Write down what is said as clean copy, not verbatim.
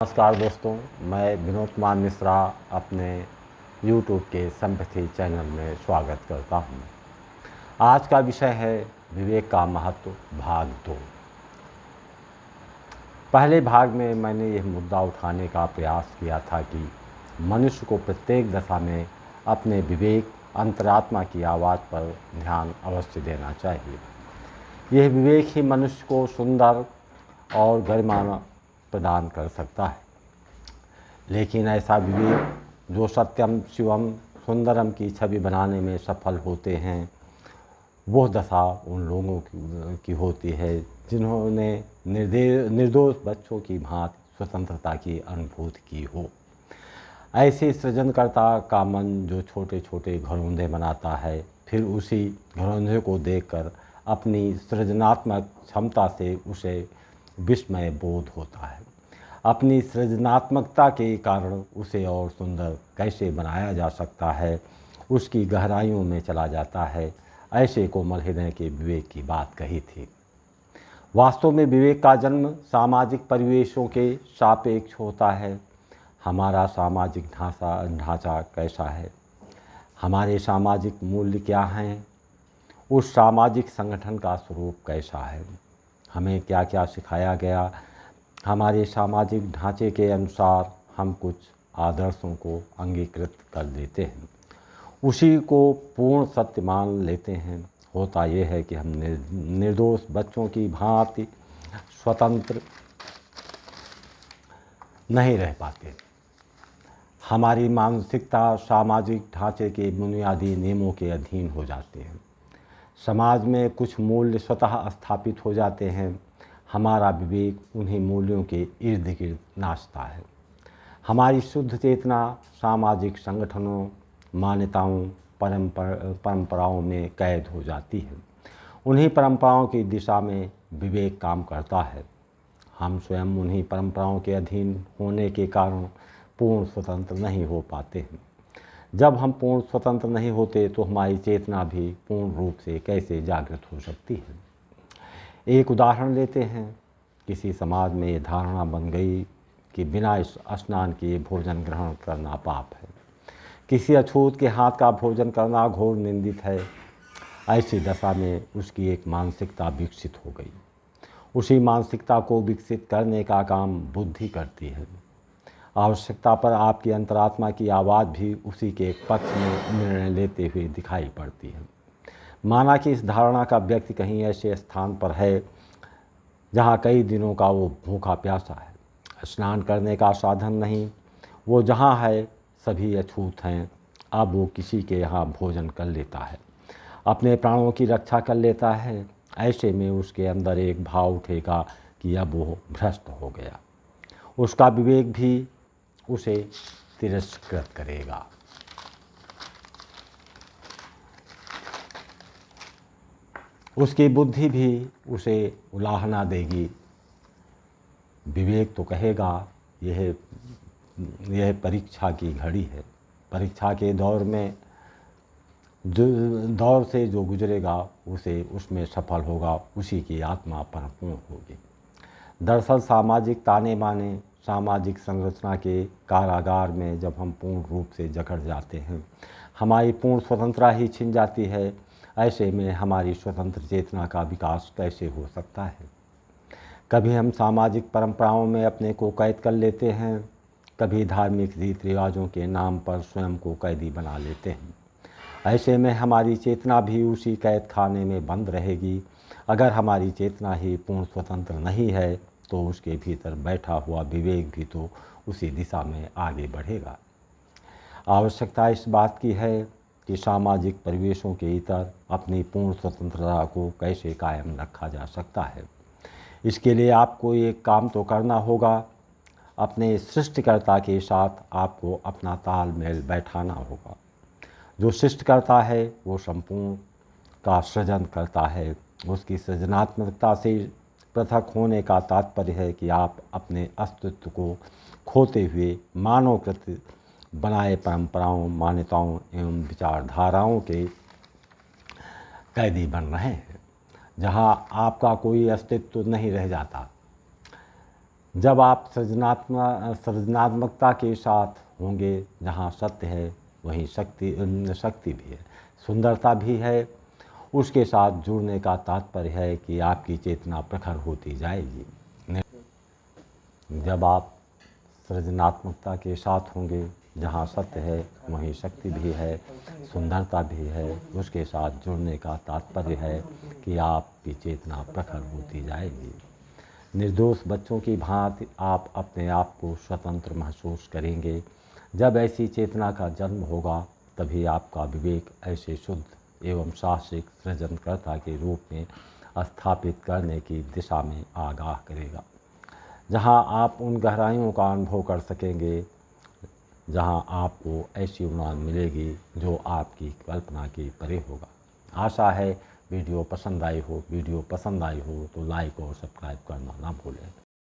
नमस्कार दोस्तों, मैं विनोद कुमार मिश्रा अपने YouTube के संपत्ति चैनल में स्वागत करता हूं। आज का विषय है विवेक का महत्व भाग 2। पहले भाग में मैंने यह मुद्दा उठाने का प्रयास किया था कि मनुष्य को प्रत्येक दशा में अपने विवेक अंतरात्मा की आवाज़ पर ध्यान अवश्य देना चाहिए। यह विवेक ही मनुष्य को सुंदर और गरिमा प्रदान कर सकता है। लेकिन ऐसा विवेक जो सत्यम शिवम सुंदरम की छवि बनाने में सफल होते हैं, वो दशा उन लोगों की होती है जिन्होंने निर्दोष बच्चों की भांति स्वतंत्रता की अनुभूति की हो। ऐसे सृजनकर्ता का मन जो छोटे छोटे घरौंदे बनाता है, फिर उसी घरौंदे को देखकर अपनी सृजनात्मक क्षमता से उसे विस्मय बोध होता है। अपनी सृजनात्मकता के कारण उसे और सुंदर कैसे बनाया जा सकता है, उसकी गहराइयों में चला जाता है। ऐसे कोमल हृदय के विवेक की बात कही थी। वास्तव में विवेक का जन्म सामाजिक परिवेशों के सापेक्ष होता है। हमारा सामाजिक ढांचा कैसा है, हमारे सामाजिक मूल्य क्या हैं, उस सामाजिक संगठन का स्वरूप कैसा है, हमें क्या क्या सिखाया गया, हमारे सामाजिक ढांचे के अनुसार हम कुछ आदर्शों को अंगीकृत कर देते हैं, उसी को पूर्ण सत्य मान लेते हैं। होता यह है कि हम निर्दोष बच्चों की भांति स्वतंत्र नहीं रह पाते। हमारी मानसिकता सामाजिक ढांचे के बुनियादी नियमों के अधीन हो जाते हैं। समाज में कुछ मूल्य स्वतः स्थापित हो जाते हैं। हमारा विवेक उन्हीं मूल्यों के इर्द गिर्द नाचता है। हमारी शुद्ध चेतना सामाजिक संगठनों, मान्यताओं, परंपराओं में कैद हो जाती है। उन्हीं परंपराओं की दिशा में विवेक काम करता है। हम स्वयं उन्हीं परंपराओं के अधीन होने के कारण पूर्ण स्वतंत्र नहीं हो पाते हैं। जब हम पूर्ण स्वतंत्र नहीं होते तो हमारी चेतना भी पूर्ण रूप से कैसे जागृत हो सकती है। एक उदाहरण लेते हैं। किसी समाज में ये धारणा बन गई कि बिना स्नान किए भोजन ग्रहण करना पाप है। किसी अछूत के हाथ का भोजन करना घोर निंदित है। ऐसी दशा में उसकी एक मानसिकता विकसित हो गई। उसी मानसिकता को विकसित करने का काम बुद्धि करती है। आवश्यकता पर आपकी अंतरात्मा की आवाज़ भी उसी के पक्ष में निर्णय लेते हुए दिखाई पड़ती है। माना कि इस धारणा का व्यक्ति कहीं ऐसे स्थान पर है जहाँ कई दिनों का वो भूखा प्यासा है, स्नान करने का साधन नहीं, वो जहाँ है सभी अछूत हैं। अब वो किसी के यहाँ भोजन कर लेता है, अपने प्राणों की रक्षा कर लेता है। ऐसे में उसके अंदर एक भाव उठेगा कि अब वो भ्रष्ट हो गया। उसका विवेक भी उसे तिरस्कृत करेगा। उसकी बुद्धि भी उसे उलाहना देगी। विवेक तो कहेगा यह परीक्षा की घड़ी है। परीक्षा के दौर में दौर से जो गुजरेगा उसे उसमें सफल होगा, उसी की आत्मा परिपूर्ण होगी। दरअसल सामाजिक ताने बाने, सामाजिक संरचना के कारागार में जब हम पूर्ण रूप से जकड़ जाते हैं, हमारी पूर्ण स्वतंत्रता ही छिन जाती है। ऐसे में हमारी स्वतंत्र चेतना का विकास कैसे हो सकता है। कभी हम सामाजिक परंपराओं में अपने को कैद कर लेते हैं, कभी धार्मिक रीति रिवाजों के नाम पर स्वयं को कैदी बना लेते हैं। ऐसे में हमारी चेतना भी उसी कैद खाने में बंद रहेगी। अगर हमारी चेतना ही पूर्ण स्वतंत्र नहीं है तो उसके भीतर बैठा हुआ विवेक भी तो उसी दिशा में आगे बढ़ेगा। आवश्यकता इस बात की है कि सामाजिक परिवेशों के इतर अपनी पूर्ण स्वतंत्रता को कैसे कायम रखा जा सकता है। इसके लिए आपको एक काम तो करना होगा। अपने सृष्टिकर्ता के साथ आपको अपना तालमेल बैठाना होगा। जो सृष्टिकर्ता है वो संपूर्ण का सृजन करता है। उसकी सृजनात्मकता से पृथक होने का तात्पर्य है कि आप अपने अस्तित्व को खोते हुए मानवकृत बनाए परंपराओं, मान्यताओं एवं विचारधाराओं के कैदी बन रहे हैं, जहां आपका कोई अस्तित्व नहीं रह जाता। जब आप सृजनात्मकता के साथ होंगे, जहाँ सत्य है वहीं शक्ति भी है, सुंदरता भी है। उसके साथ जुड़ने का तात्पर्य है कि आपकी चेतना प्रखर होती जाएगी। जब आप सृजनात्मकता के साथ होंगे, जहाँ सत्य है वहीं शक्ति भी है, सुंदरता भी है। उसके साथ जुड़ने का तात्पर्य है कि आपकी चेतना प्रखर होती जाएगी। निर्दोष बच्चों की भांति आप अपने आप को स्वतंत्र महसूस करेंगे। जब ऐसी चेतना का जन्म होगा, तभी आपका विवेक ऐसे शुद्ध एवं साहसिक सृजनकर्ता के रूप में स्थापित करने की दिशा में आगाह करेगा, जहां आप उन गहराइयों का अनुभव कर सकेंगे, जहां आपको ऐसी उड़ान मिलेगी जो आपकी कल्पना के परे होगा। आशा है वीडियो पसंद आई हो। वीडियो पसंद आई हो तो लाइक और सब्सक्राइब करना ना भूलें।